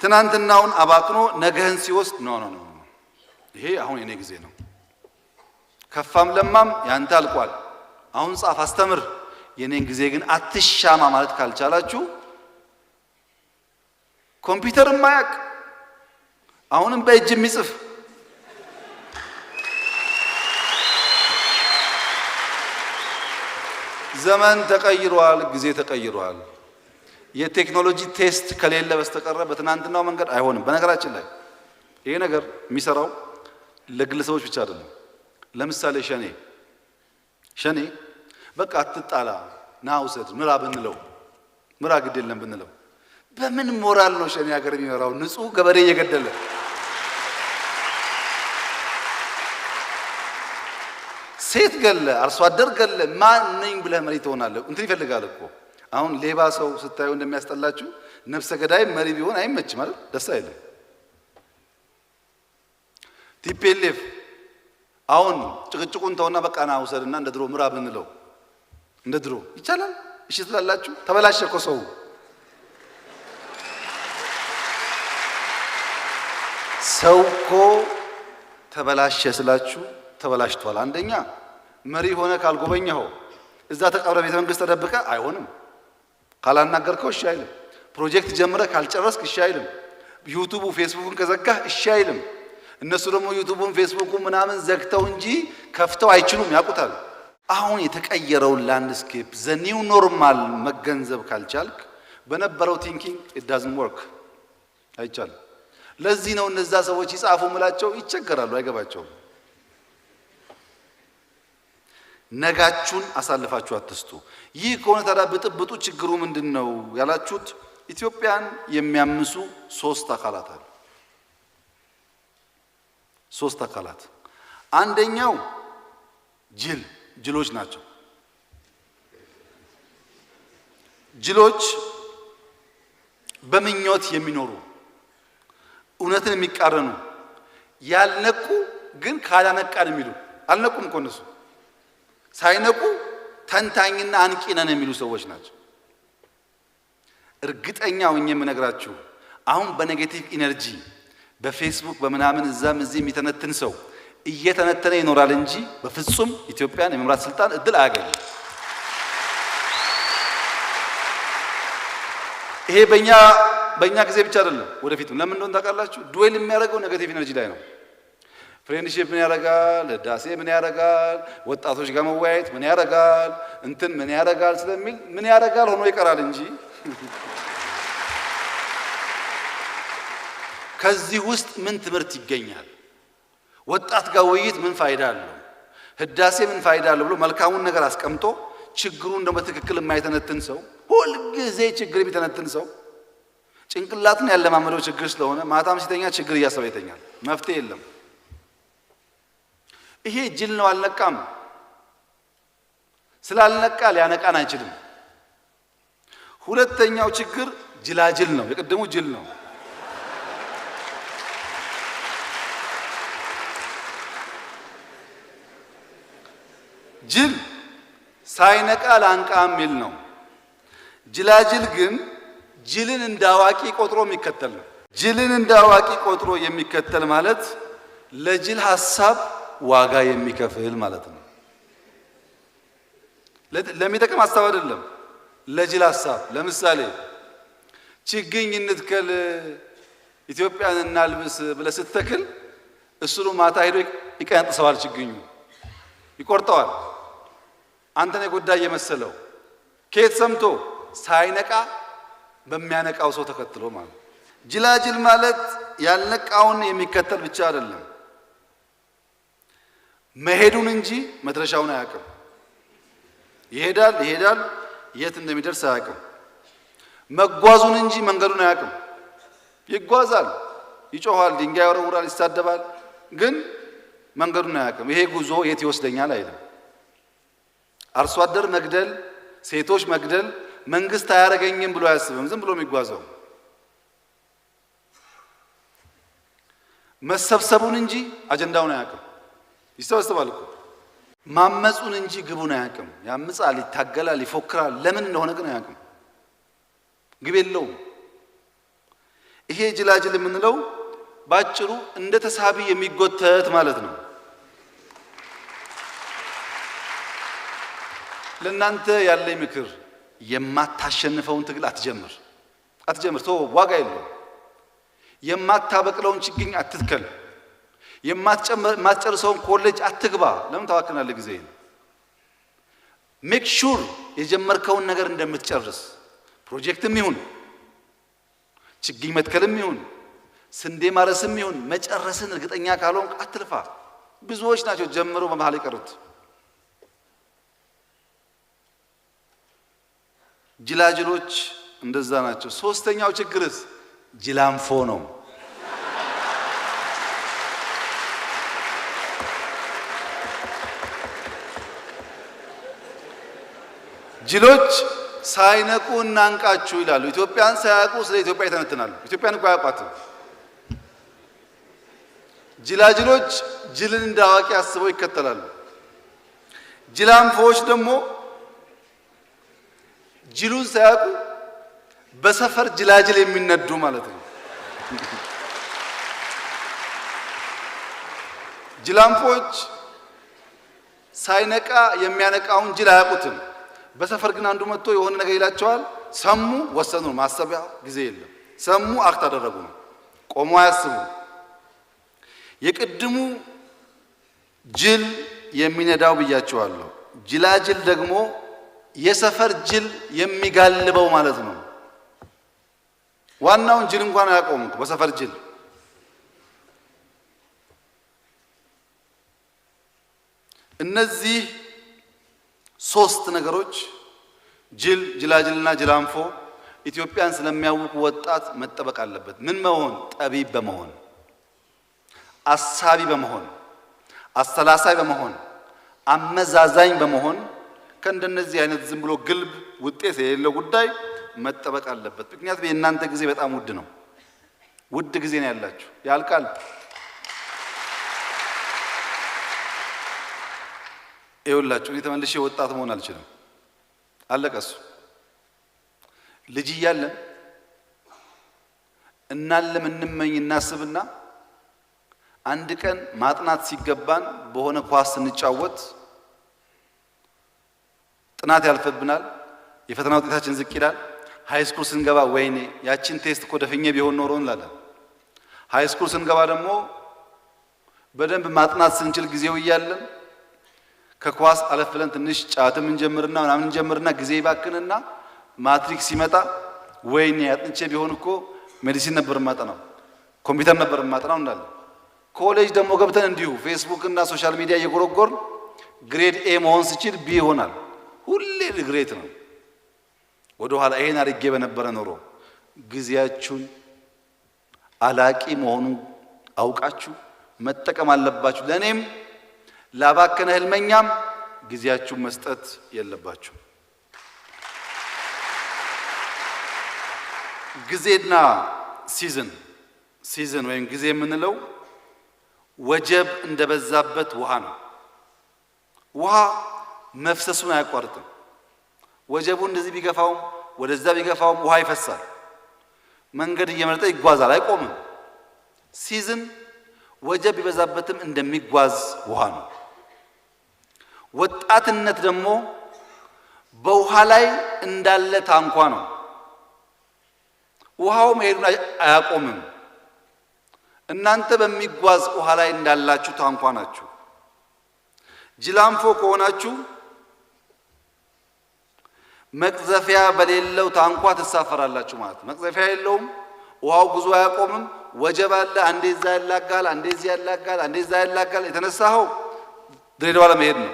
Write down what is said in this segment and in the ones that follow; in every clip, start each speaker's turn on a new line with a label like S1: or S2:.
S1: ትናንትናውን አባክኖ ነገህን ሲወስድ ኖ ኖ ኖ ይሄ አሁን የኔ ጊዜ ነው ከፋም ለማም ያንተ አልቋል አሁን ጻፍ አስተምር የኔን ጊዜ ግን አትሻማ ማለት ካልቻላችሁ ኮምፒውተር ማያቅ አሁንም በእጅ የሚጽፍ ዘመን ተቀይሯል ጊዜ ተቀይሯል የቴክኖሎጂ ቴስት ከሌለ በስተቀር በትናንትናው መንገድ አይሆንም በነገራችን ላይ ይሄ ነገር የሚሰራው ለግለሰቦች ብቻ አይደለም ለምሳሌ ሸኔ በቃ አትጣላ ናውሰድ ምራ ብንለው ምራ ግድ የለም ብንለው በምን ሞራል ነው ሸኔ ሀገር የሚመራው ንጹህ ገበሬ እየገደለ ሴት ገለ አርሶ አደር ገለ ማን ነኝ ብለህ መሪ ትሆናለህ እንትን ይፈልጋል እኮ አሁን ሌባ ሰው ስታዩ እንደሚያስጠላችሁ ነፍሰ ገዳይ መሪ ቢሆን አይመችም አይደል ደስ አይልም ቲፒኤልኤፍ አሁን ጭቅጭቁን ተውና በቃ ና ውሰድና እንደ ድሮ ምራ ብንለው እንደ ድሮ ይቻላል እሺ ትላላችሁ ተበላሸ እኮ ሰው እኮ ተበላሸ ስላችሁ ተበላሽቷል አንደኛ መሪ ሆነ ካልጎበኘው እዛ ተቀብረ ቤተ መንግስት ተደብቀ አይሆንም ካላናገርከው እሺ አይልም ፕሮጀክት ጀምረ ካልጨረስክ እሺ አይልም ዩቲዩብ ፌስቡክን ከዘጋህ እሺ አይልም እነሱ ደግሞ ዩቲዩብን ፌስቡክን ምናምን ዘግተው እንጂ ከፍተው አይችሉም ያቁታል አሁን የተቀየረው ላንድስኬፕ ዘ ኒው ኖርማል መገንዘብ ካልቻልክ በነበረው ቲንኪንግ it doesn't work አይቻልም ለዚህ ነው እነዛ ሰዎች ይጻፉ ምላቸው ይቸገራሉ አይገባቸውም ነጋችሁን አሳልፋችሁ አትስጡ ይህ ከሆነ ታዲያ ብጥብጡ ችግሩ ምንድነው ያላችሁት ኢትዮጵያን የሚያምሱ ሶስት አካላት አንደኛው ጅሎች ናቸው ጅሎች በምኞት የሚኖሩ እውነትን የሚቃረኑ ያልነቁ ግን ካላነቃን የሚሉ አልነቁም እኮ እነሱ ሳይነቁ ተንታኝና አንቂ ነን የሚሉ ሰዎች ናቸው እርግጠኛው የምነግራችሁ አሁን በኔጌቲቭ ኢነርጂ በፌስቡክ በመናምን እዛም እዚህ የሚተነትን ሰው እየተነተነ ይኖራል እንጂ በፍጹም ኢትዮጵያን የመምራት ስልጣን እድል አያገኝም ይሄ በእኛ ጊዜ ብቻ አይደለም ወደፊትም ለምን እንደሆነ ታውቃላችሁ ዱዌል የሚያደርገው ኔጌቲቭ ኢነርጂ ላይ ነው ፍሬንድሺፕ ምን ያደርጋል ዳሴ ምን ያደርጋል ወጣቶች ጋር መወያየት ምን ያደርጋል እንትን ምን ያደርጋል ስለሚል ምን ያደርጋል ሆኖ ይቀራል እንጂ ከዚህ ውስጥ ምን ትምህርት ይገኛል ወጣት ጋር ውይይት ምን ፋይዳ አለው ህዳሴ ምን ፋይዳ አለው ብሎ መልካሙን ነገር አስቀምጦ ችግሩን ደግሞ በትክክል የማይተነትን ሰው ሁሉ ጊዜ ችግር የሚተነትን ሰው ጭንቅላትን ያለማመደው ችግር ስለሆነ ማታም ሲተኛ ችግር እያሰበ ይተኛል መፍትሄ የለም ይሄ ጅል ነው አልነቃም ስላልነቃ ሊያነቃን አይችልም ሁለተኛው ችግር ጅላጅል ነው የቀደሙ ጅል ነው ጅል ሳይነቃ ላንቃም ሚል ነው ጅላጅል ግን ጅልን እንዳዋቂ ቆጥሮ የሚከተል ነው ጅልን እንዳዋቂ ቆጥሮ የሚከተል ማለት ለጅል ሐሳብ ዋጋ የሚከፍል ማለት ነው ለሚጠቅም ሐሳብ አይደለም ለጅል ሐሳብ ለምሳሌ ችግኝ እንትከል ኢትዮጵያን እናልብስ ብለህ ስትተክል እሱሩ ማታ ሄዶ ይቀንጥሰዋል ችግኙ ይቆርጠዋል አንተን የጎዳይ የመሰለው ከየት ሰምቶ ሳይነቃ በሚያነቃው ሰው ተከትሎ ማለት ጅላጅል ማለት ያልነቃውን የሚከተል ብቻ አይደለም መሄዱን እንጂ መድረሻውን አያውቅም ይሄዳል የት እንደሚደርስ አያውቅም መጓዙን እንጂ መንገዱን አያውቅም ይጓዛል ይጮሃል ድንጋይ ወረውራል ይሳደባል ግን መንገዱን አያውቅም ይሄ ጉዞ የት ይወስደኛል አይልም አርሶ አደር መግደል ሴቶች መግደል መንግስት አያረገኝም ብሎ አያስብም ዝም ብሎ የሚጓዘው መሰብሰቡን እንጂ አጀንዳውን አያውቅም ይሰበሰባል እኮ ማመጹን እንጂ ግቡን አያውቅም ያምጻል ይታገላል ይፎክራል ለምን እንደሆነ ግን አያውቅም ግብ የለውም ይሄ ጅላጅል የምንለው ባጭሩ እንደ ተሳቢ የሚጎተት ማለት ነው። ለእናንተ ያለኝ ምክር የማታሸንፈውን ትግል አትጀምር። ዋጋ የለውም። የማታበቅለውን ችግኝ አትትከል። የማትጨርሰውን ኮሌጅ አትግባ። ለምን ታዋክናለህ ጊዜ? ሜክ ሹር የጀመርከውን ነገር እንደምትጨርስ። ፕሮጀክትም ይሁን ችግኝ መትከልም ይሁን ስንዴ ማረስም ይሁን መጨረስን እርግጠኛ ካልሆንክ አትልፋ። ብዙዎች ናቸው ጀምረው በመሃል የቀሩት። ጅላጅሎች እንደዛ ናቸው። ሶስተኛው ችግርስ ጅላንፎ ነው። ጅሎች ሳይነቁ እናንቃችሁ ይላሉ። ኢትዮጵያን ሳያውቁ ስለ ኢትዮጵያ ይተነትናሉ። ኢትዮጵያን እኮ አያውቋትም። ጅላጅሎች ጅልን እንደ አዋቂ አስበው ይከተላሉ። ጅላንፎዎች ደግሞ ጅሉን ሳያውቁ በሰፈር ጅላጅል የሚነዱ ማለት ነው። ጅላንፎች ሳይነቃ የሚያነቃውን ጅል አያውቁትም። በሰፈር ግን አንዱ መጥቶ የሆነ ነገር ይላቸዋል። ሰሙ፣ ወሰኑ። ማሰቢያ ጊዜ የለም። ሰሙ፣ አክት አደረጉ ነው። ቆሞ አያስቡ። የቅድሙ ጅል የሚነዳው ብያቸዋለሁ። ጅላጅል ደግሞ የሰፈር ጅል የሚጋልበው ማለት ነው። ዋናውን ጅል እንኳን አያቆሙም በሰፈር ጅል። እነዚህ ሶስት ነገሮች ጅል፣ ጅላጅልና ጅላንፎ ኢትዮጵያን ስለሚያውቁ ወጣት መጠበቅ አለበት። ምን መሆን? ጠቢብ በመሆን፣ አሳቢ በመሆን፣ አሰላሳይ በመሆን፣ አመዛዛኝ በመሆን ከእንደነዚህ አይነት ዝም ብሎ ግልብ ውጤት የሌለው ጉዳይ መጠበቅ አለበት። ምክንያቱም የእናንተ ጊዜ በጣም ውድ ነው። ውድ ጊዜ ነው ያላችሁ፣ ያልቃል። ይኸውላችሁ እኔ ተመልሼ ወጣት መሆን አልችልም። አለቀሱ። ልጅ እያለን እናለም እንመኝ እናስብና አንድ ቀን ማጥናት ሲገባን በሆነ ኳስ ስንጫወት ጥናት ያልፈብናል። የፈተና ውጤታችን ዝቅ ይላል። ሃይ ስኩል ስንገባ ወይኔ ያቺን ቴስት እኮ ደፍኜ ቢሆን ኖሮ እንላለን። ሃይ ስኩል ስንገባ ደግሞ በደንብ ማጥናት ስንችል ጊዜው እያለን ከኳስ አለፍ ብለን ትንሽ ጫትም እንጀምርና ምናምን እንጀምርና ጊዜ ይባክንና ማትሪክ ሲመጣ ወይኔ አጥንቼ ቢሆን እኮ ሜዲሲን ነበር ማጠናው፣ ኮምፒውተር ነበር ማጠናው እንላለን። ኮሌጅ ደግሞ ገብተን እንዲሁ ፌስቡክ እና ሶሻል ሚዲያ እየጎረጎር ግሬድ ኤ መሆን ሲችል ቢ ይሆናል። ሁሌ ሪግሬት ነው። ወደ ኋላ ይሄን አድርጌ በነበረ ኖሮ። ጊዜያችሁን አላቂ መሆኑን አውቃችሁ መጠቀም አለባችሁ። ለኔም ላባከነ ህልመኛም ጊዜያችሁን መስጠት የለባችሁ። ጊዜና ሲዝን ወይም ጊዜ የምንለው ወጀብ እንደበዛበት ውሃ ነው። ውሃ መፍሰሱን አያቋርጥም። ወጀቡ እንደዚህ ቢገፋውም ወደዛ ቢገፋውም ውሃ ይፈሳል። መንገድ እየመረጠ ይጓዛል፣ አይቆምም። ሲዝን ወጀብ ቢበዛበትም እንደሚጓዝ ውሃ ነው። ወጣትነት ደግሞ በውሃ ላይ እንዳለ ታንኳ ነው። ውሃው መሄዱን አያቆምም። እናንተ በሚጓዝ ውሃ ላይ እንዳላችሁ ታንኳ ናችሁ። ጅላንፎ ከሆናችሁ መቅዘፊያ በሌለው ታንኳ ትሳፈራላችሁ ማለት ነው። መቅዘፊያ የለውም። ውሃው ጉዞ አያቆምም። ወጀብ አለ። አንዴ እዛ ያላጋል፣ አንዴ እዚህ ያላጋል፣ አንዴ እዛ ያላጋል። የተነሳኸው ድሬዳዋ ለመሄድ ነው።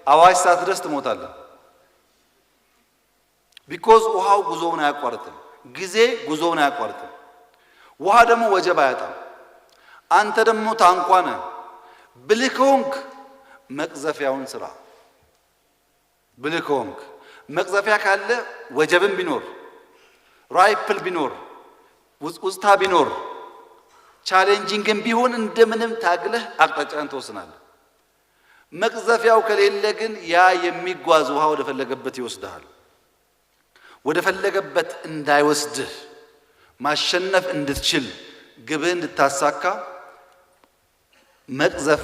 S1: አዋሽ ሳትደርስ ትሞታለህ። ቢኮዝ ውሃው ጉዞውን አያቋርጥም። ጊዜ ጉዞውን አያቋርጥም። ውሃ ደግሞ ወጀብ አያጣም። አንተ ደግሞ ታንኳ ነህ። ብልህ ከሆንክ መቅዘፊያውን ስራ። ብልህ ከሆንክ መቅዘፊያ ካለ ወጀብን ቢኖር ራይፕል ቢኖር ውስታ ቢኖር ቻሌንጂንግን ቢሆን እንደምንም ታግለህ አቅጣጫን ትወስናለህ። መቅዘፊያው ከሌለ ግን ያ የሚጓዝ ውሃ ወደ ፈለገበት ይወስድሃል። ወደ ፈለገበት እንዳይወስድህ ማሸነፍ እንድትችል ግብህ እንድታሳካ መቅዘፊያ